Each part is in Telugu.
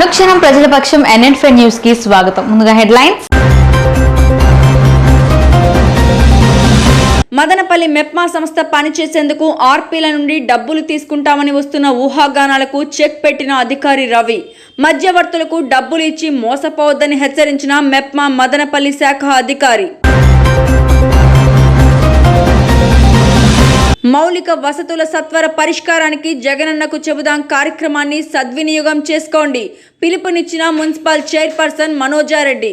అనుక్షణం ప్రజల పక్షం NN5 న్యూస్ కి స్వాగతం. ముందుగా హెడ్లైన్స్. మదనపల్లి మెప్మా సంస్థ పనిచేసేందుకు ఆర్పీల నుండి డబ్బులు తీసుకుంటామని వస్తున్న ఊహాగానాలకు చెక్ పెట్టిన అధికారి రవి. మధ్యవర్తులకు డబ్బులు ఇచ్చి మోసపోవద్దని హెచ్చరించిన మెప్మా మదనపల్లి శాఖ అధికారి. మౌలిక వసతుల సత్వర పరిష్కారానికి జగనన్నకు చెబుదాం కార్యక్రమాన్ని సద్వినియోగం చేసుకోండి. పిలుపునిచ్చిన మున్సిపల్ చైర్పర్సన్ మనోజారెడ్డి.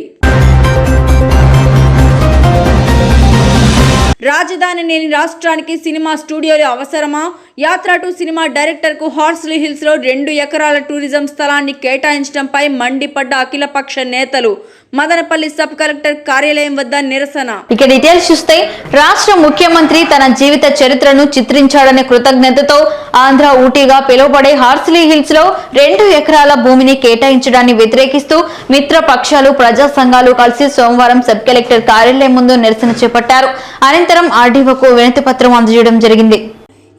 రాజధాని లేని రాష్ట్రానికి సినిమా స్టూడియోలు అవసరమా? యాత్ర టు సినిమా డైరెక్టర్ కు హార్స్లీ హిల్స్ లో 2 ఎకరాల టూరిజం స్థలాన్ని కేటాయించడంపై మండిపడ్డ అఖిలపక్ష నేతలు. మదనపల్లి సబ్ కలెక్టర్ కార్యాలయం వద్ద నిరసన. ఇక డీటెయిల్స్ చూస్తే, రాష్ట్ర ముఖ్యమంత్రి తన జీవిత చరిత్రను చిత్రించాడనే కృతజ్ఞతతో ఆంధ్ర ఊటీగా పిలువబడే హార్స్లీ హిల్స్ లో 2 ఎకరాల భూమిని కేటాయించడాన్ని వ్యతిరేకిస్తూ మిత్ర పక్షాలు, ప్రజా సంఘాలు కలిసి సోమవారం సబ్ కలెక్టర్ కార్యాలయం ముందు నిరసన చేపట్టారు. అనంతరం ఆర్డీఓకు వినతి పత్రం అందజేయడం జరిగింది.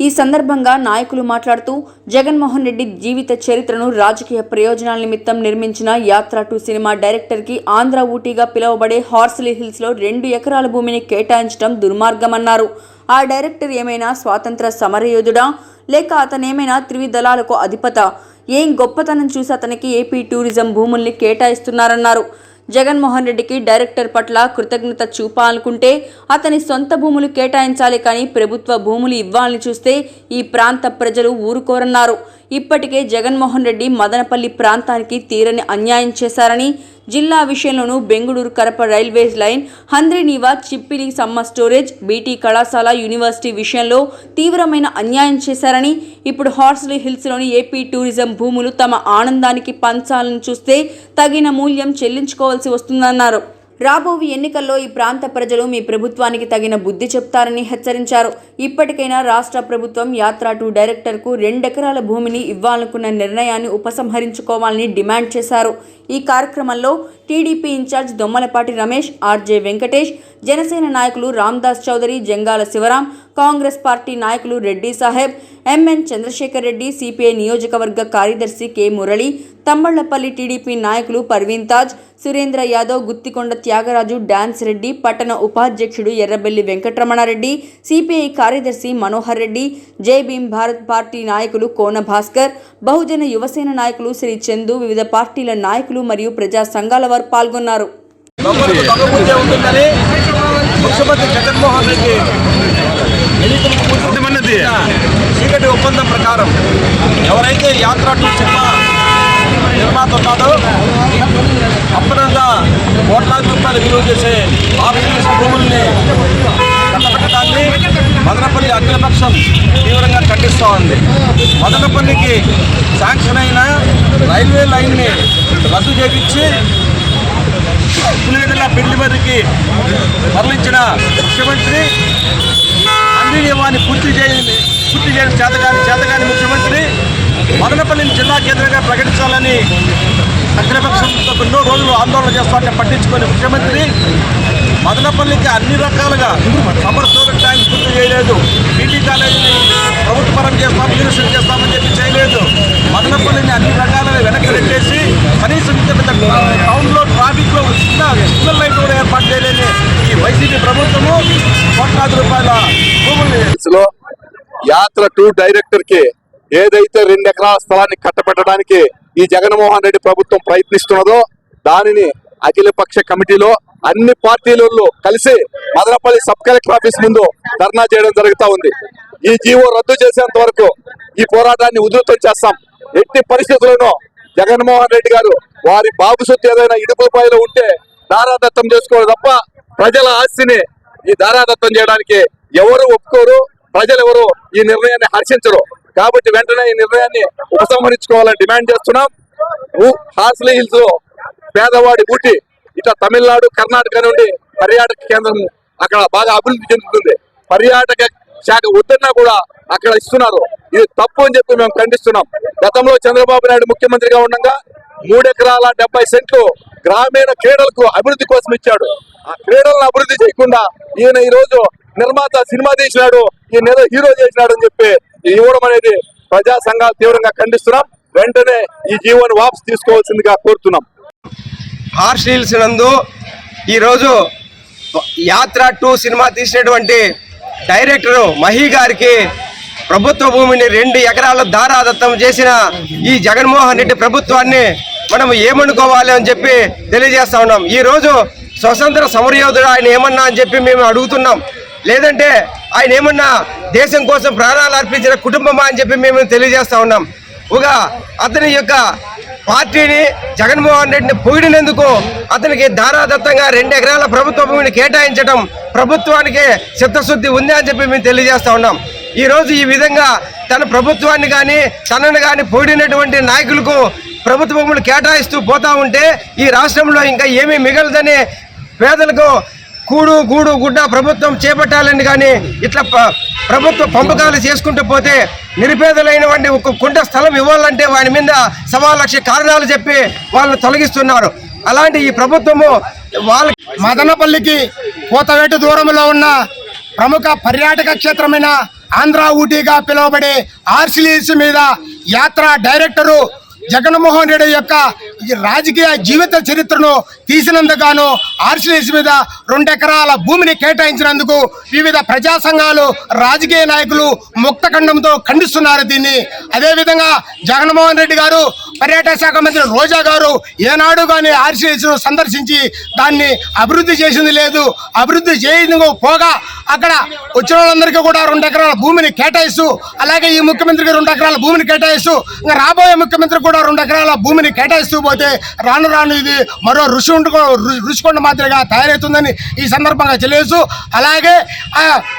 ఈ సందర్భంగా నాయకులు మాట్లాడుతూ, జగన్మోహన్ రెడ్డి జీవిత చరిత్రను రాజకీయ ప్రయోజనాల నిమిత్తం నిర్మించిన యాత్ర టు సినిమా డైరెక్టర్ కి ఆంధ్ర ఊటీగా పిలువబడే హార్స్లీ హిల్స్ లో 2 ఎకరాల భూమిని కేటాయించడం దుర్మార్గమన్నారు. ఆ డైరెక్టర్ ఏమైనా స్వాతంత్ర సమరయోధుడా, లేక అతనేమైనా త్రివిధలాలకు అధిపత? ఏం గొప్పతనం చూసి అతనికి ఏపీ టూరిజం భూముల్ని కేటాయిస్తున్నారన్నారు. జగన్మోహన్ రెడ్డికి డైరెక్టర్ పట్ల కృతజ్ఞత చూపాలనుకుంటే అతని సొంత భూములు కేటాయించాలి, కానీ ప్రభుత్వ భూములు ఇవ్వాలని చూస్తే ఈ ప్రాంత ప్రజలు ఊరుకోరన్నారు. ఇప్పటికే జగన్మోహన్ రెడ్డి మదనపల్లి ప్రాంతానికి తీరని అన్యాయం చేశారని, జిల్లా విషయంలోనూ బెంగళూరు కరప railway line, Handri Neeva, Chippili summer storage, BT కళాశాల, యూనివర్సిటీ విషయంలో తీవ్రమైన అన్యాయం చేశారని, ఇప్పుడు హార్స్లీ హిల్స్లోని ఏపీ టూరిజం భూములు తమ ఆనందానికి పంచాలని చూస్తే తగిన మూల్యం చెల్లించుకోవాల్సి వస్తుందన్నారు. రాబోయే ఎన్నికల్లో ఈ ప్రాంత ప్రజలు మీ ప్రభుత్వానికి తగిన బుద్ధి చెప్తారని హెచ్చరించారు. ఇప్పటికైనా రాష్ట్ర ప్రభుత్వం యాత్ర టు డైరెక్టర్కు 2 ఎకరాల భూమిని ఇవ్వాలనుకున్న నిర్ణయాన్ని ఉపసంహరించుకోవాలని డిమాండ్ చేశారు. ఈ కార్యక్రమంలో TDP incharge Dommalapati Ramesh, RJ Venkatesh, Janasena నాయకులు రామ్దాస్ చౌదరి, జంగాల శివరాం, కాంగ్రెస్ పార్టీ నాయకులు రెడ్డి సాహెబ్, ఎంఎన్ చంద్రశేఖర్ రెడ్డి, సిపిఐ నియోజకవర్గ కార్యదర్శి కె మురళి, తంబళ్లపల్లి టీడీపీ నాయకులు పర్వీన్ తాజ్, సురేంద్ర యాదవ్, గుత్తికొండ త్యాగరాజు, డాన్స్ రెడ్డి, పట్టణ ఉపాధ్యక్షుడు ఎర్రబెల్లి వెంకటరమణారెడ్డి, సిపిఐ కార్యదర్శి మనోహర్ రెడ్డి, జై భీమ్ భారత్ పార్టీ నాయకులు కోన భాస్కర్, బహుజన యువసేన నాయకులు శ్రీ చందు, వివిధ పార్టీల నాయకులు మరియు ప్రజా సంఘాల వారు పాల్గొన్నారు. ముఖ్యమంత్రి జగన్మోహన్ రెడ్డి చీకటి ఒప్పందం ప్రకారం ఎవరైతే యాత్ర టు సినిమా నిర్మాత ఉన్నాడో అప్పనంగా కోట్లాది రూపాయలు విలువ చేసే ఆఫీస్ భూముల్ని కట్టబెట్టడాన్ని మదనపల్లి అఖిలపక్షం తీవ్రంగా ఖండిస్తూ ఉంది. మదనపల్లికి శాంక్షన్ అయిన రైల్వే లైన్ని రద్దు చేయించి పులివెందుల బిల్లిమర్రికి మరలించిన ముఖ్యమంత్రి, అన్ని నియమాన్ని పూర్తి చేయడం చేతగాని ముఖ్యమంత్రి మదనపల్లిని జిల్లా కేంద్రంగా ప్రకటించాలని అఖిలపక్షంతో ఎన్నో రోజులు ఆందోళన చేస్తారని పట్టించుకునే ముఖ్యమంత్రి మదనపల్లికి అన్ని రకాలుగా సమ్మర్ స్టోరేజ్ ట్యాంక్ పూర్తి చేయలేదు, పీటీ కాలేజీని ప్రభుత్వ పరం చేస్తాం, యూనివర్సిటీ చేస్తామని చెప్పి చేయలేదు. మదనపల్లిని అన్ని రకాలుగా వెనక్కి పెట్టేసి కనీసం టౌన్లో ట్రాఫిక్లో సిగ్నల్ లైట్ కూడా ఏర్పాటు చేయలేని ఈ వైసీపీ ప్రభుత్వము కోట్లాది రూపాయల భూముల్ని యాత్ర టు డైరెక్టర్ కి ఏదైతే 2 ఎకరాల స్థలాన్ని కట్టబెట్టడానికి ఈ జగన్మోహన్ రెడ్డి ప్రభుత్వం ప్రయత్నిస్తున్నదో దానిని అఖిలపక్ష కమిటీలో అన్ని పార్టీలలో కలిసి మదనపల్లి సబ్ కలెక్టర్ ఆఫీస్ ముందు ధర్నా చేయడం జరుగుతూ ఉంది. ఈ జీవో రద్దు చేసేంత వరకు ఈ పోరాటాన్ని ఉధృతం చేస్తాం. ఎట్టి పరిస్థితుల్లోనూ జగన్మోహన్ రెడ్డి గారు వారి బాబు సొత్తు ఏదైనా ఇడుపులపాయలో ఉంటే దారాదత్తం చేసుకోవడం తప్ప ప్రజల ఆస్తిని ఈ దారాదత్తం చేయడానికి ఎవరు ఒప్పుకోరు. ప్రజలు ఎవరు ఈ నిర్ణయాన్ని హర్షించరు. కాబట్టి వెంటనే ఈ నిర్ణయాన్ని ఉపసంహరించుకోవాలని డిమాండ్ చేస్తున్నాం. హార్స్లీ హిల్స్ లో పేదవాడి ఊటి ఇట్లా తమిళనాడు, కర్ణాటక నుండి పర్యాటక కేంద్రం అక్కడ బాగా అభివృద్ధి చెందుతుంది. పర్యాటక శాఖ వద్దన్నా కూడా అక్కడ ఇస్తున్నారు. ఇది తప్పు అని చెప్పి మేము ఖండిస్తున్నాం. గతంలో చంద్రబాబు నాయుడు ముఖ్యమంత్రిగా ఉండగా 3 ఎకరాల 70 సెంట్లు గ్రామీణ క్రీడలకు అభివృద్ధి కోసం ఇచ్చాడు. ఆ క్రీడలను అభివృద్ధి చేయకుండా ఈయన ఈ రోజు నిర్మాత సినిమా తీసినాడు, ఈయన హీరో చేసినాడు అని చెప్పి ఇవ్వడం అనేది ప్రజా సంఘాలు తీవ్రంగా ఖండిస్తున్నాం. వెంటనే ఈ జీవోని వాపసు తీసుకోవాల్సిందిగా కోరుతున్నాం. హార్స్ హిల్స్ నందు ఈరోజు యాత్ర 2 సినిమా తీసినటువంటి డైరెక్టర్ మహి గారికి ప్రభుత్వ భూమిని 2 ఎకరాల దారాదత్తం చేసిన ఈ జగన్మోహన్ రెడ్డి ప్రభుత్వాన్ని మనం ఏమనుకోవాలి అని చెప్పి తెలియజేస్తా ఉన్నాం. ఈరోజు స్వతంత్ర సమరయోధుడు ఆయన ఏమన్నా అని చెప్పి మేము అడుగుతున్నాం. లేదంటే ఆయన ఏమన్నా దేశం కోసం ప్రాణాలు అర్పించిన కుటుంబమా అని చెప్పి మేము తెలియజేస్తా ఉన్నాం. అతని యొక్క పార్టీని జగన్మోహన్ రెడ్డిని పొగిడినందుకు అతనికి దారాదత్తంగా 2 ఎకరాల ప్రభుత్వ భూమిని కేటాయించడం ప్రభుత్వానికి చిత్తశుద్ధి ఉంది అని చెప్పి మేము తెలియజేస్తా ఉన్నాం. ఈరోజు ఈ విధంగా తన ప్రభుత్వాన్ని కానీ తనను కానీ పొగిడినటువంటి నాయకులకు ప్రభుత్వ భూములు కేటాయిస్తూ పోతా ఉంటే ఈ రాష్ట్రంలో ఇంకా ఏమీ మిగలదని పేదలకు కూడు గూడు గుడ్డ ప్రభుత్వం చేపట్టాలని కానీ ఇట్లా ప్రభుత్వ పంపకాలు చేసుకుంటూ పోతే నిరుపేదలైన వాడిని ఒక కుంట స్థలం ఇవ్వాలంటే వారి మీద 1,00,000 కారణాలు చెప్పి వాళ్ళని తొలగిస్తున్నారు. అలాంటి ఈ ప్రభుత్వము వాళ్ళ మదనపల్లికి కోతవేటు దూరంలో ఉన్న ప్రముఖ పర్యాటక క్షేత్రమైన ఆంధ్ర ఊటీగా పిలువబడే ఆర్సిలిస్ మీద యాత్ర డైరెక్టరు జగన్మోహన్ రెడ్డి యొక్క రాజకీయ జీవిత చరిత్రను తీసినందుకు ఆర్సిలిస్ మీద 2 ఎకరాల భూమిని కేటాయించినందుకు వివిధ ప్రజా సంఘాలు రాజకీయ నాయకులు ముక్తఖండంతో ఖండిస్తున్నారు దీన్ని. అదేవిధంగా జగన్మోహన్ రెడ్డి గారు పర్యాటక శాఖ మంత్రి రోజా గారు ఏనాడు కానీ ఆర్సిలిస్ ను సందర్శించి దాన్ని అభివృద్ధి చేసింది లేదు. అభివృద్ధి చేయడం పోగా అక్కడ వచ్చిన వాళ్ళందరికీ కూడా 2 ఎకరాల భూమిని కేటాయిస్తూ, అలాగే ఈ ముఖ్యమంత్రికి 2 ఎకరాల భూమిని కేటాయిస్తూ, ఇంకా రాబోయే ముఖ్యమంత్రి కూడా 2 ఎకరాల భూమిని కేటాయిస్తూ పోతే రాను రాను ఇది మరో రుషికొండ మాదిరిగా తయారవుతుందని ఈ సందర్భంగా తెలియజేస్తూ, అలాగే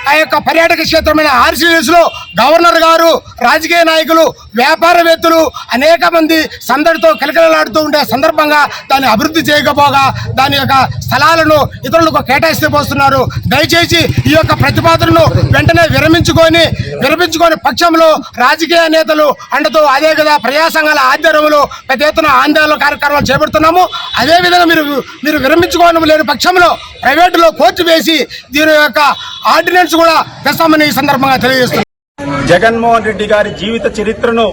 ఆ యొక్క పర్యాటక క్షేత్రమైన ఆర్సిలిస్ లో గవర్నర్ గారు, రాజకీయ నాయకులు, వ్యాపారవేత్తలు అనేక మంది సందడితో కిలకిలలాడుతూ ఉండే సందర్భంగా దాన్ని అభివృద్ధి చేయకపోగా దాని యొక్క స్థలాలను ఇతరులకు కేటాయిస్తూ పోస్తున్నారు. దయచేసి ఈ యొక్క ప్రతిపాదనను వెంటనే విరమించుకొని పక్షంలో రాజకీయ నేతలు అండతో అదే కదా ప్రజా సంఘాల ఆధ్వర్యంలో పెద్ద ఎత్తున ఆందోళన కార్యక్రమాలు చేపడుతున్నాము. అదేవిధంగా మీరు విరమించుకోవడం లేని పక్షంలో ప్రైవేటులో కోర్టు వేసి దీని యొక్క ఆర్డినెన్స్ కూడా తెస్తామని ఈ సందర్భంగా తెలియజేస్తున్నాం. జగన్మోహన్ రెడ్డి గారి జీవిత చరిత్రను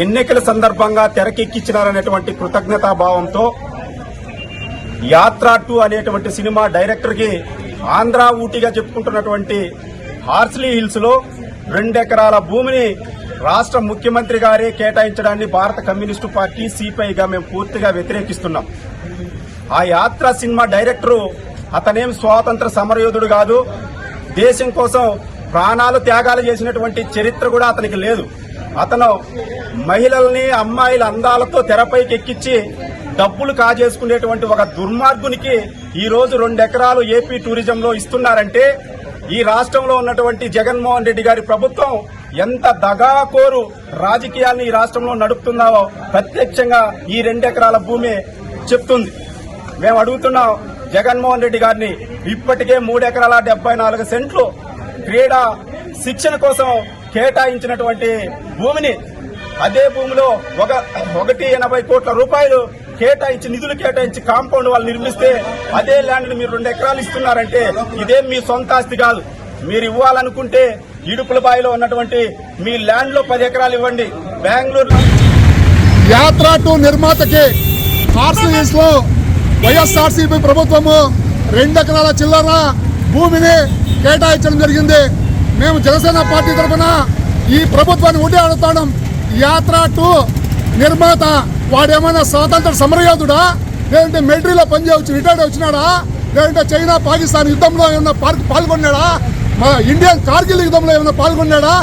ఎన్నికల సందర్భంగా తెరకెక్కించినారనేటువంటి కృతజ్ఞతాభావంతో యాత్ర 2 అనేటువంటి సినిమా డైరెక్టర్ కి ఆంధ్ర ఊటీగా చెప్పుకుంటున్నటువంటి హార్స్లీ హిల్స్ లో 2 ఎకరాల భూమిని రాష్ట్ర ముఖ్యమంత్రి గారే కేటాయించడాన్ని భారత కమ్యూనిస్టు పార్టీ సిపిఐగా మేము పూర్తిగా వ్యతిరేకిస్తున్నాం. ఆ యాత్ర సినిమా డైరెక్టరు అతనేం స్వాతంత్ర సమరయోధుడు కాదు, దేశం కోసం ప్రాణాలు త్యాగాలు చేసినటువంటి చరిత్ర కూడా అతనికి లేదు. అతను మహిళల్ని అమ్మాయిల అందాలతో తెరపైకి ఎక్కించి డబ్బులు కాజేసుకునేటువంటి ఒక దుర్మార్గునికి ఈ రోజు 2 ఎకరాలు ఏపీ టూరిజంలో ఇస్తున్నారంటే ఈ రాష్ట్రంలో ఉన్నటువంటి జగన్మోహన్ రెడ్డి గారి ప్రభుత్వం ఎంత దగాకోరు రాజకీయాన్ని ఈ రాష్ట్రంలో నడుపుతున్నావో ప్రత్యక్షంగా ఈ 2 ఎకరాల భూమి చెప్తుంది. మేము అడుగుతున్నాం జగన్మోహన్ రెడ్డి గారిని, ఇప్పటికే 3 ఎకరాల 74 సెంట్లు క్రీడా శిక్షణ కోసం కేటాయించినటువంటి భూమిని అదే భూమిలో 180 కోట్ల రూపాయలు కేటాయించి నిధులు కేటాయించి కాంపౌండ్ వాళ్ళు నిర్మిస్తే అదే ల్యాండ్ ని మీరు 2 ఎకరాలు ఇస్తున్నారంటే ఇదేం మీ సొంత ఆస్తి కాదు. మీరు ఇవ్వాలనుకుంటే ఇడుపులబాయిలో ఉన్నటువంటి మీ ల్యాండ్ లో 10 ఎకరాలు ఇవ్వండి. బెంగళూరు యాత్ర 2 నిర్మాతకి ఆర్సిలిస్ లో వైఎస్ఆర్సీపీ ప్రభుత్వము 2 ఎకరాల చిల్లర భూమిని కేటాయించడం జరిగింది. మేము జనసేన పార్టీ తరఫున ఈ ప్రభుత్వాన్ని ఒకటి అడుగుతాం, యాత్ర 2 నిర్మాత వాడేమైనా స్వాతంత్ర సమరయోధుడా, లేదంటే మిలిటరీలో పనిచేయవచ్చు రిటైర్డ్ వచ్చినాడా, లేదంటే చైనా పాకిస్తాన్ యుద్ధంలో ఏమైనా పాల్గొన్నాడా, ఇండియన్ కార్గిల్ యుద్ధంలో ఏమైనా పాల్గొన్నాడా?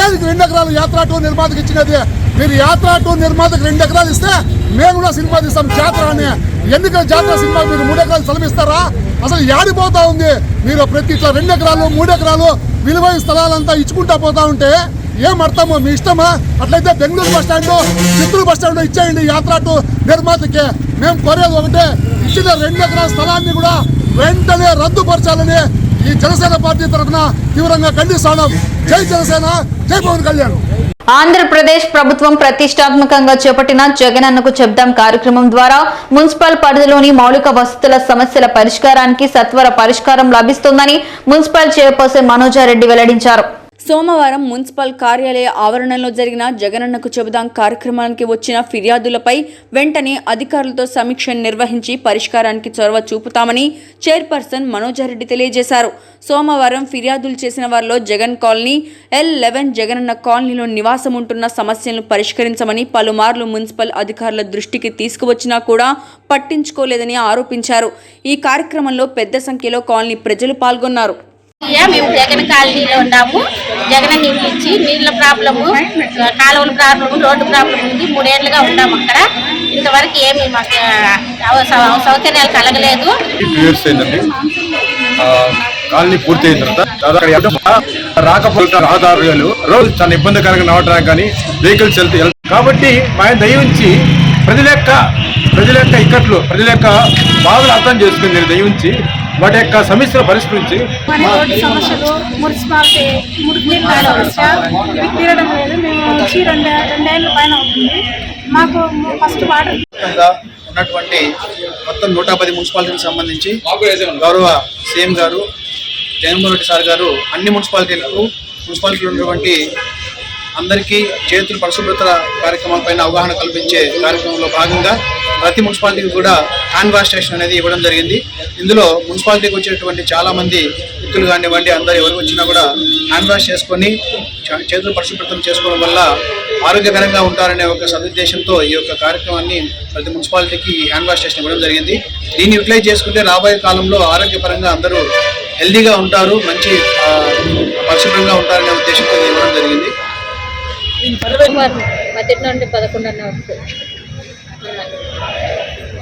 ఏది 2 ఎకరాలు యాత్ర 2 నిర్మాతకు ఇచ్చినది? మీరు యాత్ర 2 నిర్మాతకు 2 ఎకరాలు ఇస్తే మేము కూడా సినిమా తీస్తాం జాతర అని. ఎన్నికల జాతర సినిమా మీరు 3 ఎకరాలు స్థలమిస్తారా? అసలు యాడిపోతా ఉంది? మీరు ప్రతి ఇట్లా 2 ఎకరాలు 3 ఎకరాలు విలువైన స్థలాలంతా ఇచ్చుకుంటా పోతా ఉంటే ఏం అర్థమో? మీ ఇష్టమా? అట్లయితే Bengaluru bus stand, Chittoor bus stand ఇచ్చేయండి యాత్ర 2 నిర్మాతకి. మేము కోరేది ఒకటే, ఇచ్చిన 2 ఎకరాల స్థలాన్ని కూడా వెంటనే రద్దుపరచాలని ఈ జనసేన పార్టీ తరఫున తీవ్రంగా ఖండిస్తున్నాం. జై జనసేన, జై పవన్ కళ్యాణ్. ఆంధ్రప్రదేశ్ ప్రభుత్వం ప్రతిష్టాత్మకంగా చేపట్టిన జగనన్నకు చెప్దాం కార్యక్రమం ద్వారా మున్సిపల్ పరిధిలోని మౌలిక వసతుల సమస్యల పరిష్కారానికి సత్వర పరిష్కారం లభిస్తుందని మున్సిపల్ చైర్పర్సన్ మనోజారెడ్డి వెల్లడించారు. సోమవారం మున్సిపల్ కార్యాలయ ఆవరణలో జరిగిన జగనన్నకు చెబుదాం కార్యక్రమానికి వచ్చిన ఫిర్యాదులపై వెంటనే అధికారులతో సమీక్ష నిర్వహించి పరిష్కారానికి చొరవ చూపుతామని చైర్పర్సన్ మనోజారెడ్డి తెలియజేశారు. సోమవారం ఫిర్యాదులు చేసిన వారిలో జగన్ కాలనీ, L11 జగనన్న కాలనీలో నివాసం ఉంటున్న సమస్యలను పరిష్కరించమని పలుమార్లు మున్సిపల్ అధికారుల దృష్టికి తీసుకువచ్చినా కూడా పట్టించుకోలేదని ఆరోపించారు. ఈ కార్యక్రమంలో పెద్ద సంఖ్యలో కాలనీ ప్రజలు పాల్గొన్నారు. మేము జగన్ కాలనీలో ఉన్నాము. జగన్ నీళ్ళు ఇచ్చి నీళ్ళ ప్రాబ్లము, కాలువల ప్రాబ్లము, రోడ్డు ప్రాబ్లం ఉంది. 3 ఏళ్ళుగా ఉన్నాము అక్కడ. ఇంతవరకు ఏమి మాకు సౌకర్యాలు కలగలేదు. కాలనీ పూర్తయిన తర్వాత రాకపోకల రహదారులు రోజు చాలా ఇబ్బందికరంగా నడవడానికి కానీ వెహికల్స్ వెళ్తే కాబట్టి మా దయవుంచి ప్రజల యొక్క ఇక్కట్లు, ప్రజల యొక్క బాధలు అర్థం చేసుకుని దయవుంచి వాటి యొక్క సమస్యలు పరిష్కరించి రోడ్డు సమస్యలు, మున్సిపాలిటీ మురికి సమస్య ఇవి తీరడం లేదు. మేము వచ్చి రెండేళ్ళ పైన అవుతుంది. మాకు ఫస్ట్ వాటర్ ఉన్నటువంటి మొత్తం 110 మున్సిపాలిటీకి సంబంధించి గౌరవ సీఎం గారు జగన్మోహన్ రెడ్డి సార్ గారు అన్ని మున్సిపాలిటీలో ఉన్నటువంటి అందరికీ చేతుల పరిశుభ్రత కార్యక్రమాలపైన అవగాహన కల్పించే కార్యక్రమంలో భాగంగా ప్రతి మున్సిపాలిటీకి కూడా హ్యాండ్ వాష్ స్టేషన్ అనేది ఇవ్వడం జరిగింది. ఇందులో మున్సిపాలిటీకి వచ్చేటువంటి చాలామంది వ్యక్తులు కానివ్వండి, అందరూ ఎవరు వచ్చినా కూడా హ్యాండ్ వాష్ చేసుకొని చేతుల పరిశుభ్రతం చేసుకోవడం వల్ల ఆరోగ్యకరంగా ఉంటారనే ఒక సదుద్దేశంతో ఈ యొక్క కార్యక్రమాన్ని ప్రతి మున్సిపాలిటీకి హ్యాండ్ వాష్ స్టేషన్ ఇవ్వడం జరిగింది. దీన్ని యూటిలైజ్ చేసుకుంటే రాబోయే కాలంలో ఆరోగ్యపరంగా అందరూ హెల్దీగా ఉంటారు, మంచి పరిశుభ్రంగా ఉంటారనే ఉద్దేశంతో ఇవ్వడం జరిగింది. మధ్య నుండి 11:30 వరకు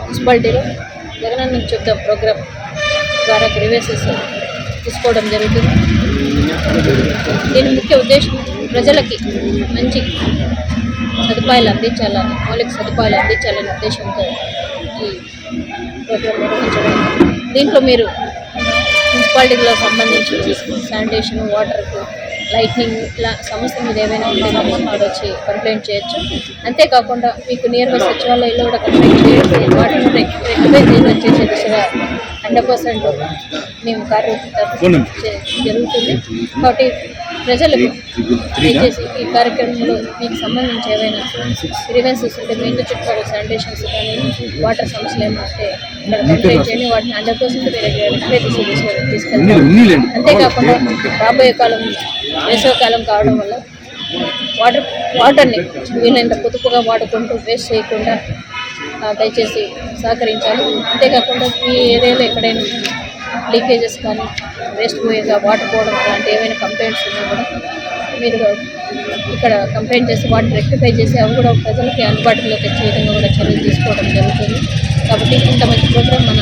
మున్సిపాలిటీలో జగనన్న చెప్తాం ప్రోగ్రామ్ ద్వారా గ్రీవెన్సెస్ తీసుకోవడం జరుగుతుంది. దీని ముఖ్య ఉద్దేశం ప్రజలకి మంచి సదుపాయాలు అందించాలని, మౌలిక సదుపాయాలు అందించాలనే ఉద్దేశంతో ఈ ప్రోగ్రాం నిర్వహించడం. దీంట్లో మీరు మున్సిపాలిటీలో సంబంధించి శానిటేషన్, వాటర్కు, లైట్నింగ్ ఇలా సమస్య మీద ఏమైనా ఉంటే ఇక్కడ వచ్చి కంప్లైంట్ చేయొచ్చు. అంతేకాకుండా మీకు నియర్ బై సచివాలయంలో కూడా కంప్లైంట్ చేయొచ్చు. వాటిని రెక్టిఫై చేసే దిశగా 100% మేము కార్యరూపం జరుగుతుంది. కాబట్టి ప్రజలకు దయచేసి ఈ కార్యక్రమంలో మీకు సంబంధించి ఏవైనా గ్రీవెన్సెస్ ఉంటే, మీ ఇంటి చుట్టుపక్కల శానిటేషన్స్ కానీ వాటర్ సమస్యలు ఏమైనా ఉంటే ఇక్కడ కంప్లైంట్ చేయండి. వాటిని 100% మీరు రెక్టిఫై చేసే దిశగా తీసుకెళ్తారు. అంతేకాకుండా రాబోయే కాలం వేసవికాలం కావడం వల్ల వాటర్ని వీలైనంత పొదుపుగా వాడుకుంటూ వేస్ట్ చేయకుండా దయచేసి సహకరించాలి. అంతేకాకుండా ఈ ఏరియాలో ఎక్కడైనా లీకేజెస్ కానీ, వేస్ట్ పోయేగా వాటర్ పోవడం అలాంటి ఏమైనా కంప్లైంట్స్ ఉన్నా కూడా మీరు ఇక్కడ కంప్లైంట్ చేసి వాటిని రెక్టిఫై చేసి అవి కూడా ప్రజలకి అందుబాటులో తెచ్చే విధంగా కూడా చర్యలు తీసుకోవడం జరుగుతుంది. కాబట్టి ఇంత మంచి ప్రోగ్రాం మన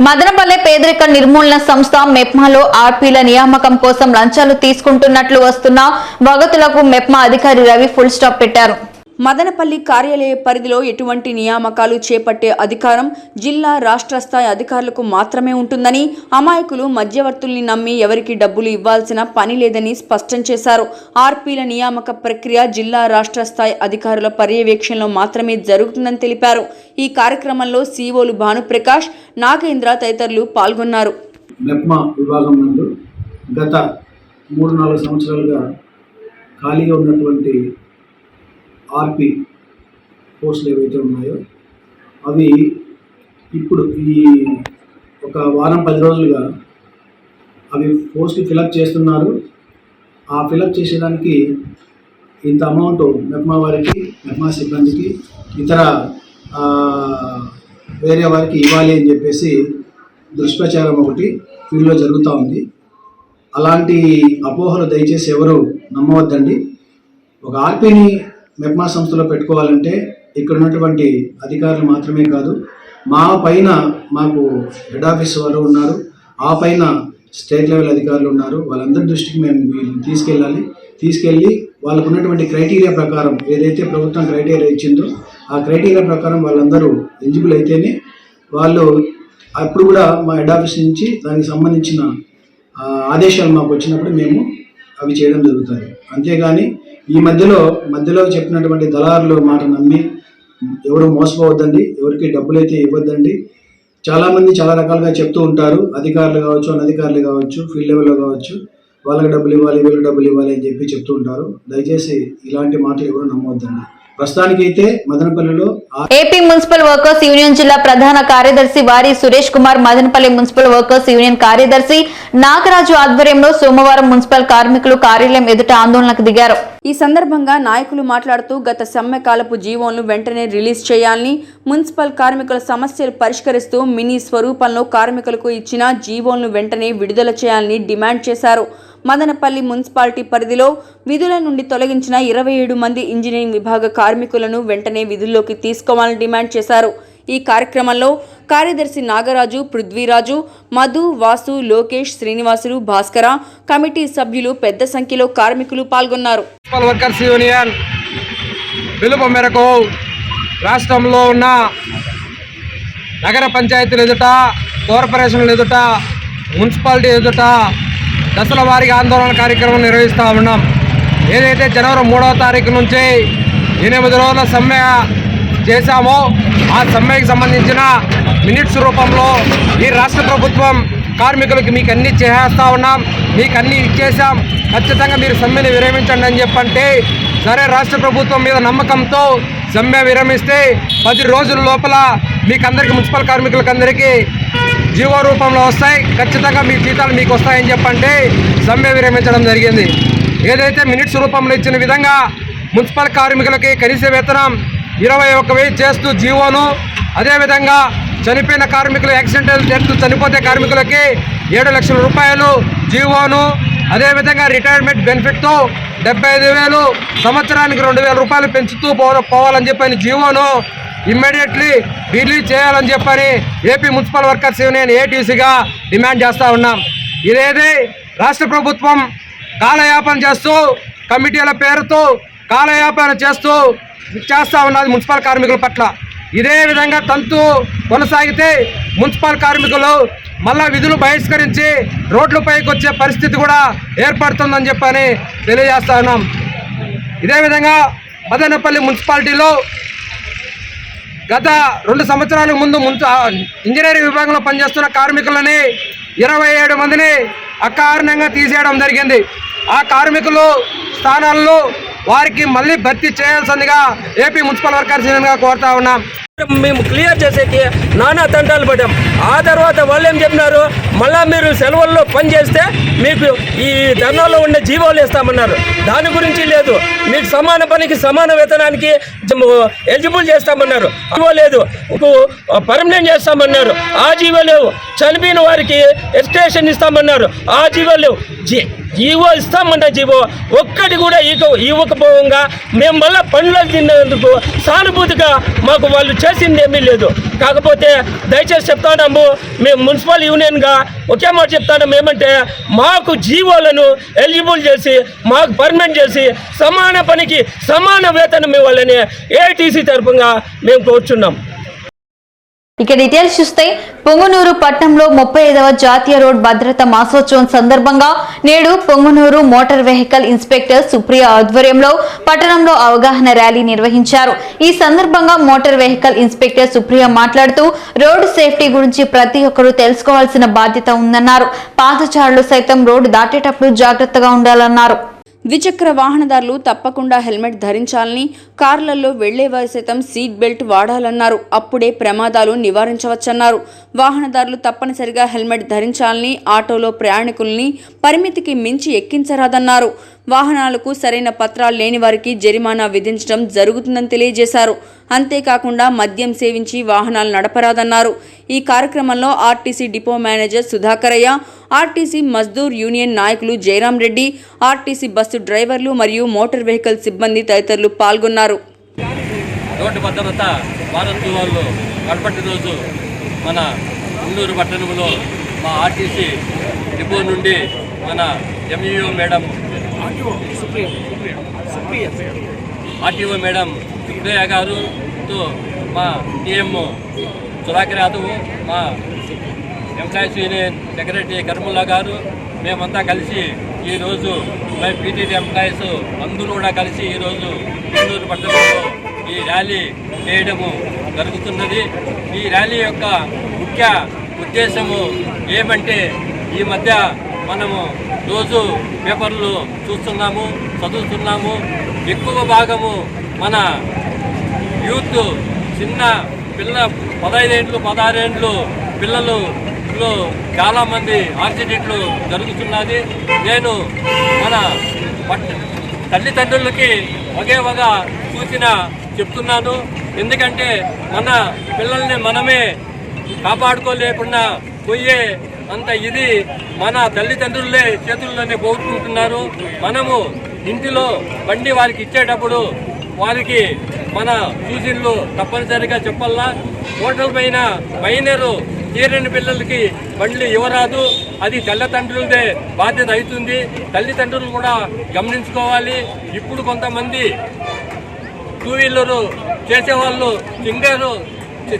మదనపల్లె పేదరిక నిర్మూలన సంస్థ మెప్మాలో ఆర్పీల నియామకం కోసం లంచాలు తీసుకుంటున్నట్లు వస్తున్న వగతులకు మెప్మా అధికారి రవి ఫుల్ స్టాప్ పెట్టారు. మదనపల్లి కార్యాలయ పరిధిలో ఎటువంటి నియామకాలు చేపట్టే అధికారం జిల్లా, రాష్ట్ర స్థాయి అధికారులకు మాత్రమే ఉంటుందని, అమాయకులు మధ్యవర్తుల్ని నమ్మి ఎవరికి డబ్బులు ఇవ్వాల్సిన పని లేదని స్పష్టం చేశారు. ఆర్పీల నియామక ప్రక్రియ జిల్లా, రాష్ట్ర స్థాయి అధికారుల పర్యవేక్షణలో మాత్రమే జరుగుతుందని తెలిపారు. ఈ కార్యక్రమంలో సీఓలు భానుప్రకాష్, నాగేంద్ర తదితరులు పాల్గొన్నారు. మెప్మా విభాగం నందు గత 3-4 సంవత్సరాలుగా ఖాళీగా ఉన్నటువంటి ఆర్పి పోస్టులు ఏవైతే ఉన్నాయో అవి ఇప్పుడు ఈ ఒక వారం 10 రోజులుగా అవి పోస్టులు ఫిలప్ చేస్తున్నారు. ఆ ఫిలప్ చేసేదానికి ఇంత అమౌంట్ మెప్మా వారికి, మెప్మా సిబ్బందికి, ఇతర వేరే వారికి ఇవ్వాలి అని చెప్పేసి దుష్ప్రచారం ఒకటి ఫీల్డ్లో జరుగుతూ ఉంది. అలాంటి అపోహలు దయచేసి ఎవరు నమ్మవద్దండి. ఒక ఆర్పీని మెప్మా సంస్థలో పెట్టుకోవాలంటే ఇక్కడ ఉన్నటువంటి అధికారులు మాత్రమే కాదు, మా పైన మాకు హెడ్ ఆఫీస్ వారు ఉన్నారు, ఆ పైన స్టేట్ లెవెల్ అధికారులు ఉన్నారు. వాళ్ళందరి దృష్టికి మేము తీసుకెళ్ళి వాళ్ళకు ఉన్నటువంటి క్రైటీరియా ప్రకారం ఏదైతే ప్రభుత్వం క్రైటీరియా ఇచ్చిందో ఆ క్రైటీరియా ప్రకారం వాళ్ళందరూ ఎలిజిబుల్ అయితేనే వాళ్ళు అప్పుడు కూడా మా హెడ్ ఆఫీస్ నుంచి దానికి సంబంధించిన ఆదేశాలు మాకు వచ్చినప్పుడు మేము అవి చేయడం జరుగుతుంది. అంతేగాని ఈ మధ్యలో చెప్పినటువంటి దళారులు మాట నమ్మి ఎవరు మోసపోవద్దండి, ఎవరికి డబ్బులు అయితే ఇవ్వద్దండి. చాలామంది చాలా రకాలుగా చెప్తూ ఉంటారు, అధికారులు కావచ్చు, అనధికారులు కావచ్చు, ఫీల్డ్ లెవెల్లో కావచ్చు. వాళ్ళకి డబ్బులు ఇవ్వాలి, వీళ్ళకి డబ్బులు ఇవ్వాలి అని చెప్పి చెప్తూ ఉంటారు. దయచేసి ఇలాంటి మాటలు ఎవరు నమ్మవద్దండి. ప్రస్తుతానికైతే మదనపల్లిలో ఏపీ మున్సిపల్ వర్కర్స్ యూనియన్ జిల్లా ప్రధాన కార్యదర్శి వారి Suresh Kumar, Madanapalle municipal workers union కార్యదర్శి నాగరాజు ఆధ్వర్యంలో సోమవారం మున్సిపల్ కార్మికులు కార్యాలయం ఎదుట ఆందోళనకు దిగారు. ఈ సందర్భంగా నాయకులు మాట్లాడుతూ గత సమ్మెకాలపు జీవోలను వెంటనే రిలీజ్ చేయాలని, మున్సిపల్ కార్మికుల సమస్యలు పరిష్కరిస్తూ మినీ స్వరూపంలో కార్మికులకు ఇచ్చిన జీవోలను వెంటనే విడుదల చేయాలని డిమాండ్ చేశారు. మదనపల్లి మున్సిపాలిటీ పరిధిలో విధుల నుండి తొలగించిన 27 మంది ఇంజనీరింగ్ విభాగ కార్మికులను వెంటనే విధుల్లోకి తీసుకోవాలని డిమాండ్ చేశారు. ఈ కార్యక్రమంలో కార్యదర్శి నాగరాజు, పృథ్వీరాజు, మధు, వాసు, లోకేష్, శ్రీనివాసులు, భాస్కర, కమిటీ సభ్యులు పెద్ద సంఖ్యలో కార్మికులు పాల్గొన్నారు. మున్సిపల్ వర్కర్స్ యూనియన్ పిలుపు మేరకు రాష్ట్రంలో ఉన్న నగర పంచాయతీల ఎదుట, కార్పొరేషన్ల ఎదుట, మున్సిపాలిటీ ఎదుట దశల వారీగా ఆందోళన కార్యక్రమం నిర్వహిస్తూ ఉన్నాం. ఏదైతే జనవరి 3వ తారీఖు నుంచి 8 రోజుల సమ్మె చేశామో ఆ సమ్మెకి సంబంధించిన మినిట్స్ రూపంలో ఈ రాష్ట్ర ప్రభుత్వం కార్మికులకి మీకు అన్ని చేసేస్తూ ఉన్నాం, మీకు అన్ని ఇచ్చేసాం, ఖచ్చితంగా మీరు సమ్మెని విరమించండి అని చెప్పంటే, సరే రాష్ట్ర ప్రభుత్వం మీద నమ్మకంతో సమ్మె విరమిస్తే 10 రోజుల లోపల మీకందరికీ, మున్సిపల్ కార్మికులకందరికీ జీవో రూపంలో వస్తాయి, ఖచ్చితంగా మీ జీతాలు మీకు వస్తాయని చెప్పంటే సమ్మె విరమించడం జరిగింది. ఏదైతే మినిట్స్ రూపంలో ఇచ్చిన విధంగా మున్సిపల్ కార్మికులకి కనీస వేతనం 21,000 చేస్తూ జీవోను, అదేవిధంగా చనిపోయిన కార్మికులు, యాక్సిడెంటల్ డెత్ చనిపోతే కార్మికులకి 7 లక్షల రూపాయలు జీవోను, అదేవిధంగా రిటైర్మెంట్ బెనిఫిట్తో 75,000, సంవత్సరానికి 2,000 రూపాయలు పెంచుతూ పోవాలని చెప్పని జీవోను ఇమ్మీడియట్లీ రిలీజ్ చేయాలని చెప్పని ఏపీ మున్సిపల్ వర్కర్స్ యూనియన్ ఏటీసీగా డిమాండ్ చేస్తూ ఉన్నాం. ఇదేది రాష్ట్ర ప్రభుత్వం కాలయాపన చేస్తూ, కమిటీల పేరుతో కాలయాపన చేస్తూ ఉన్నది మున్సిపల్ కార్మికుల పట్ల. ఇదే విధంగా తంతు కొనసాగితే మున్సిపల్ కార్మికులు మళ్ళా విధులు బహిష్కరించి రోడ్లపైకి వచ్చే పరిస్థితి కూడా ఏర్పడుతుందని చెప్పని తెలియజేస్తా ఉన్నాం. ఇదే విధంగా మదనపల్లి మున్సిపాలిటీలో గత 2 సంవత్సరాల ముందు ఇంజనీరింగ్ విభాగంలో పనిచేస్తున్న కార్మికులని 27 మందిని అకారణంగా తీసేయడం జరిగింది. ఆ కార్మికులు స్థానాల్లో వారికి మళ్ళీ భర్తీ చేయాల్సిందిగా ఏపీ మున్సిపల్ వర్కర్స్ యూనియన్గా కోరుతా ఉన్నాం. మేము క్లియర్ చేసేకి నానా తంటాలు పడ్డాం. ఆ తర్వాత వాళ్ళు ఏం చెప్పినారు, మళ్ళా మీరు సెలవుల్లో పనిచేస్తే మీకు ఈ ధర్నాలో ఉండే జీవోలు ఇస్తామన్నారు. దాని గురించి లేదు, మీకు సమాన పనికి సమాన వేతనానికి ఎలిజిబుల్ చేస్తామన్నారు. జీవో లేదు, పర్మనెంట్ చేస్తామన్నారు. ఆ జీవో లేవు. చనిపోయిన వారికి ఎక్స్టెన్షన్ ఇస్తామన్నారు. ఆ జీవో లేవు. జీవో ఇస్తామంటే జీవో ఒక్కటి కూడా ఇవ్వకపోగా మేము మళ్ళీ పనులు తిన్నందుకు సానుభూతిగా మాకు వాళ్ళు చేసింది ఏమీ లేదు. కాకపోతే దయచేసి చెప్తాము, మేము మున్సిపల్ యూనియన్గా ఒకే మాట చెప్తాము, ఏమంటే మాకు జీవోలను ఎలిజిబుల్ చేసి మాకు పర్మనెంట్ చేసి సమాన పనికి సమాన వేతనం ఇవ్వాలని ఏటీసీ తరఫున మేము కోరుచున్నాం. ఇక డీటెయిల్స్ చూస్తే, పొంగనూరు పట్టణంలో 35వ జాతీయ రోడ్ భద్రతా మాసోత్సవం సందర్భంగా నేడు Punganur motor vehicle inspector Supriya ఆధ్వర్యంలో పట్టణంలో అవగాహన ర్యాలీ నిర్వహించారు. ఈ సందర్భంగా మోటార్ వెహికల్ ఇన్స్పెక్టర్ సుప్రియ మాట్లాడుతూ రోడ్డు సేఫ్టీ గురించి ప్రతి ఒక్కరూ తెలుసుకోవాల్సిన బాధ్యత ఉందన్నారు. పాదచారులు సైతం రోడ్డు దాటేటప్పుడు జాగ్రత్తగా ఉండాలన్నారు. ద్విచక్ర వాహనదారులు తప్పకుండా హెల్మెట్ ధరించాలని, కార్లలో వెళ్లేవారు సైతం సీట్ బెల్ట్ వాడాలన్నారు. అప్పుడే ప్రమాదాలు నివారించవచ్చన్నారు. వాహనదారులు తప్పనిసరిగా హెల్మెట్ ధరించాలని, ఆటోలో ప్రయాణికుల్ని పరిమితికి మించి ఎక్కించరాదన్నారు. వాహనాలకు సరైన పత్రాలు లేని వారికి జరిమానా విధించడం జరుగుతుందని తెలియజేశారు. అంతేకాకుండా మద్యం సేవించి వాహనాలు నడపరాదన్నారు. ఈ కార్యక్రమంలో RTC depot manager Sudhakarayya, RTC Mazdoor union నాయకులు జయరాం రెడ్డి, ఆర్టీసీ బస్సు డ్రైవర్లు మరియు మోటార్ వెహికల్ సిబ్బంది తదితరులు పాల్గొన్నారు. రోడ్డు భద్రత వారోత్సవాల్లో కడపటి రోజు మన పొంగనూరు పట్టణంలో మా ఆర్టీసీ డిపో నుండి మన MEO madam RTO madam Supriya గారుతో మా టీఎం సుధాకర్ యాదవ్, మా ఎంప్లాయీస్ యూనియన్ సెక్రటరీ కర్ముల్లా గారు, మేమంతా కలిసి ఈరోజు మేము పీటీడీ ఎంప్లాయీస్ అందరూ కూడా కలిసి ఈరోజు పొంగనూరు పట్టణంలో ఈ ర్యాలీ చేయడము జరుగుతున్నది. ఈ ర్యాలీ యొక్క ముఖ్య ఉద్దేశము ఏమంటే, ఈ మధ్య మనము రోజు పేపర్లు చూస్తున్నాము, చదువుతున్నాము. ఎక్కువ భాగము మన యూత్, చిన్న 15 ఏళ్ళు 16 ఏళ్ళు పిల్లలు చాలామంది యాక్సిడెంట్లు జరుగుతున్నది. నేను మన తల్లిదండ్రులకి ఒకేగా సూచన చెప్తున్నాను. ఎందుకంటే మన పిల్లల్ని మనమే కాపాడుకోలేకుండా పోయే అంత ఇది మన తల్లిదండ్రులే చేతుల్లోనే పోగొట్టుకుంటున్నారు. మనము ఇంటిలో బండి వారికి ఇచ్చేటప్పుడు వారికి మన సూచనలు తప్పనిసరిగా చెప్పాలా. హోటల్ పైన మైనరు తీరని పిల్లలకి బండ్లు ఇవ్వరాదు. అది తల్లిదండ్రులదే బాధ్యత అవుతుంది. తల్లిదండ్రులు కూడా గమనించుకోవాలి. ఇప్పుడు కొంతమంది 2 వీలరు చేసేవాళ్ళు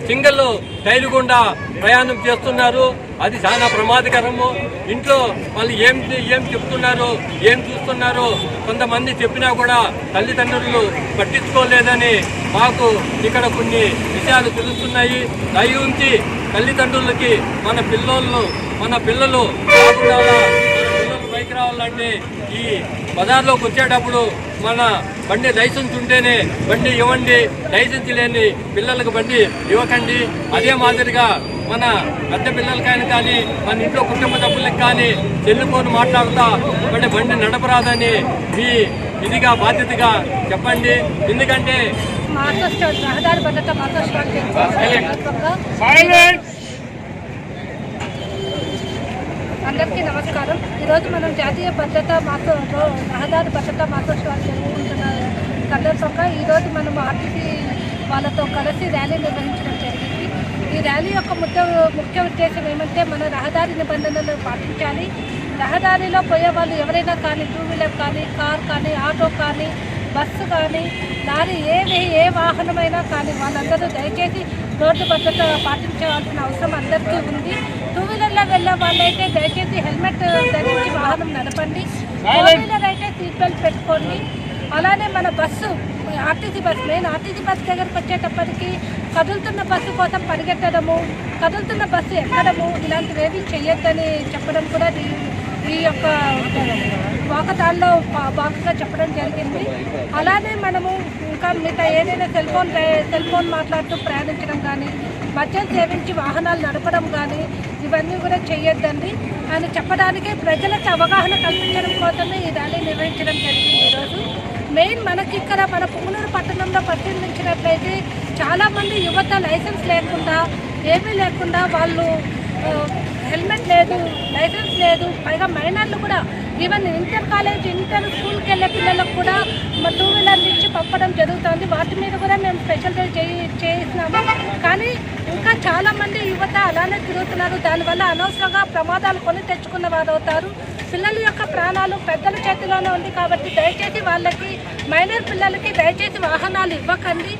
సింగల్ టైర్ గుండా ప్రయాణం చేస్తున్నారు. అది చాలా ప్రమాదకరము. ఇంట్లో వాళ్ళు ఏం చెప్తున్నారు, ఏం చూస్తున్నారు కొంతమంది చెప్పినా కూడా తల్లిదండ్రులు పట్టించుకోలేదని మాకు ఇక్కడ కొన్ని విషయాలు తెలుస్తున్నాయి. దయవుంచి తల్లిదండ్రులకి మన పిల్లలు బైక్ రావాలంటే ఈ బజార్లోకి వచ్చేటప్పుడు మన బండి లైసెన్స్ ఉంటేనే బండి ఇవ్వండి, లైసెన్స్ లేని పిల్లలకు బండి ఇవ్వకండి. అదే మాదిరిగా మన పెద్ద పిల్లలకైనా కానీ మన ఇంట్లో కుటుంబ సభ్యులకు కానీ చెల్లిపోను మాట్లాడుతా బండి నడపరాదని మీ ఇదిగా బాధ్యతగా చెప్పండి. ఎందుకంటే రహదారి భద్రత అందరికీ నమస్కారం. ఈరోజు మనం జాతీయ భద్రత రహదారి భద్రతా మాసోత్సవాలు జరుపుకుంటున్న సందర్భంగా ఈరోజు మనం ఆర్టీసీ వాళ్ళతో కలిసి ర్యాలీ నిర్వహించడం జరిగింది. ఈ ర్యాలీ యొక్క ముఖ్య ఉద్దేశం ఏమంటే మన రహదారి నిబంధనలు పాటించాలి. రహదారిలో పోయే వాళ్ళు ఎవరైనా కానీ 2 వీలర్ కానీ, కార్ కానీ, ఆటో కానీ, బస్సు కానీ, లారీ ఏ వాహనమైనా కానీ వాళ్ళందరూ దయచేసి రోడ్డు భద్రత పాటించవలసిన అవసరం అందరికీ ఉంది. 2 వీలర్లో వెళ్ళే వాళ్ళైతే దయచేసి హెల్మెట్ ధరించి వాహనం నడపండి. 4 వీలర్ అయితే సీట్ బెల్ట్ పెట్టుకోండి. అలానే మన ఆర్టీసీ బస్ దగ్గరకు వచ్చేటప్పటికి కదులుతున్న బస్సు కోసం పరిగెత్తడము, కదులుతున్న బస్సు ఎక్కడము ఇలాంటివి ఏమీ చెయ్యొద్దని చెప్పడం కూడా ఈ యొక్క వాకథాన్లో భాగంగా చెప్పడం జరిగింది. అలానే మనము ఇంకా మిగతా ఏదైనా సెల్ ఫోన్ మాట్లాడుతూ ప్రయాణించడం కానీ, మద్యం సేవించి వాహనాలు నడపడం కానీ ఇవన్నీ కూడా చెయ్యొద్దండి అని చెప్పడానికే ప్రజలకు అవగాహన కల్పించడం కోసమే ఈ ర్యాలీ నిర్వహించడం జరిగింది. ఈరోజు మెయిన్ మనకి ఇక్కడ మన పుంగనూరు పట్టణంలో పరిశీలించినట్లయితే చాలామంది యువత లైసెన్స్ లేకుండా ఏమీ లేకుండా వాళ్ళు హెల్మెట్ లేదు, లైసెన్స్ లేదు, పైగా మైనర్లు కూడా ఈవెన్ ఇంటర్ స్కూల్కి వెళ్ళే పిల్లలకు కూడా 2 వీలర్ నుంచి పంపడం జరుగుతుంది. వాటి మీద కూడా మేము స్పెషల్ డే చేసినాము. కానీ ఇంకా చాలామంది యువత అలానే తిరుగుతున్నారు. దానివల్ల అనవసరంగా ప్రమాదాలు కొని తెచ్చుకున్న వారు అవుతారు. పిల్లల యొక్క ప్రాణాలు పెద్దల చేతిలోనే ఉంది కాబట్టి దయచేసి మైనర్ పిల్లలకి దయచేసి వాహనాలు ఇవ్వకండి.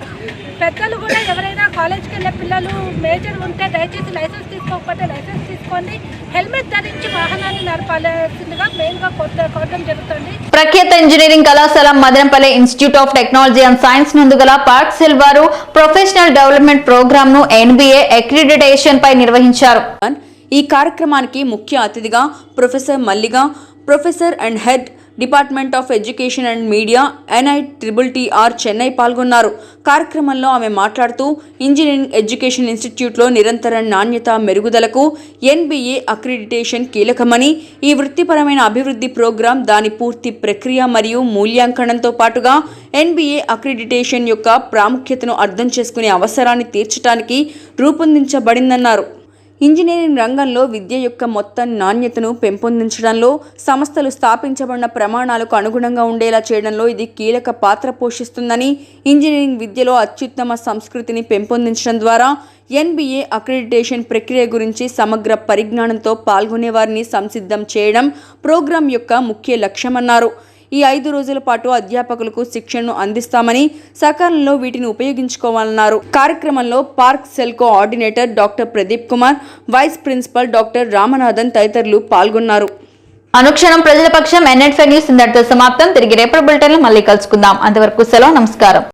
పెద్దలు కూడా ఎవరైనా కాలేజ్కి వెళ్ళే పిల్లలు మేజర్ ఉంటే దయచేసి లైసెన్స్ తీసుకోకపోతే లైసెన్స్ తీసుకోండి. హెల్మెట్ ధరించి వాహనాన్ని నడపాల్సిందిగా మెయిన్గా కోరడం జరుగుతుంది. ప్రఖ్యాత ఇంజనీరింగ్ కళాశాల Madanapalle institute of technology and science నందుగల పార్క్ సెల్ వారు ప్రొఫెషనల్ డెవలప్మెంట్ ప్రోగ్రామ్ ను NBA అక్రిడిటేషన్ పై నిర్వహించారు. ఈ కార్యక్రమానికి ముఖ్య అతిథిగా professor Malliga, professor and head department of education and media NITTR Chennai పాల్గొన్నారు. కార్యక్రమంలో ఆమె మాట్లాడుతూ ఇంజనీరింగ్ ఎడ్యుకేషన్ ఇన్స్టిట్యూట్లో నిరంతర నాణ్యత మెరుగుదలకు NBA అక్రిడిటేషన్ కీలకమని, ఈ వృత్తిపరమైన అభివృద్ధి ప్రోగ్రాం దాని పూర్తి ప్రక్రియ మరియు మూల్యాంకనంతో పాటుగా NBA అక్రిడిటేషన్ యొక్క ప్రాముఖ్యతను అర్థం చేసుకునే అవసరాన్ని తీర్చడానికి రూపొందించబడిందన్నారు. ఇంజనీరింగ్ రంగంలో విద్య యొక్క మొత్తం నాణ్యతను పెంపొందించడంలో, సంస్థలు స్థాపించబడిన ప్రమాణాలకు అనుగుణంగా ఉండేలా చేయడంలో ఇది కీలక పాత్ర పోషిస్తుందని, ఇంజనీరింగ్ విద్యలో అత్యుత్తమ సంస్కృతిని పెంపొందించడం ద్వారా NBA అక్రిడిటేషన్ ప్రక్రియ గురించి సమగ్ర పరిజ్ఞానంతో పాల్గొనే వారిని సంసిద్ధం చేయడం ప్రోగ్రాం యొక్క ముఖ్య లక్ష్యమన్నారు. ఈ 5 రోజుల పాటు అధ్యాపకులకు శిక్షణను అందిస్తామని, సకాలంలో వీటిని ఉపయోగించుకోవాలన్నారు. కార్యక్రమంలో park cell coordinator doctor Pradeep Kumar, vice principal doctor Ramanathan తదితరులు పాల్గొన్నారు. అనుక్షణం ప్రజల పక్షం NN5 న్యూస్ ఇంతటితో సమాప్తం. తిరిగి రేపటి బులెటిన్లో మళ్ళీ కలుసుకుందాం. అంతవరకు సెలవు, నమస్కారం.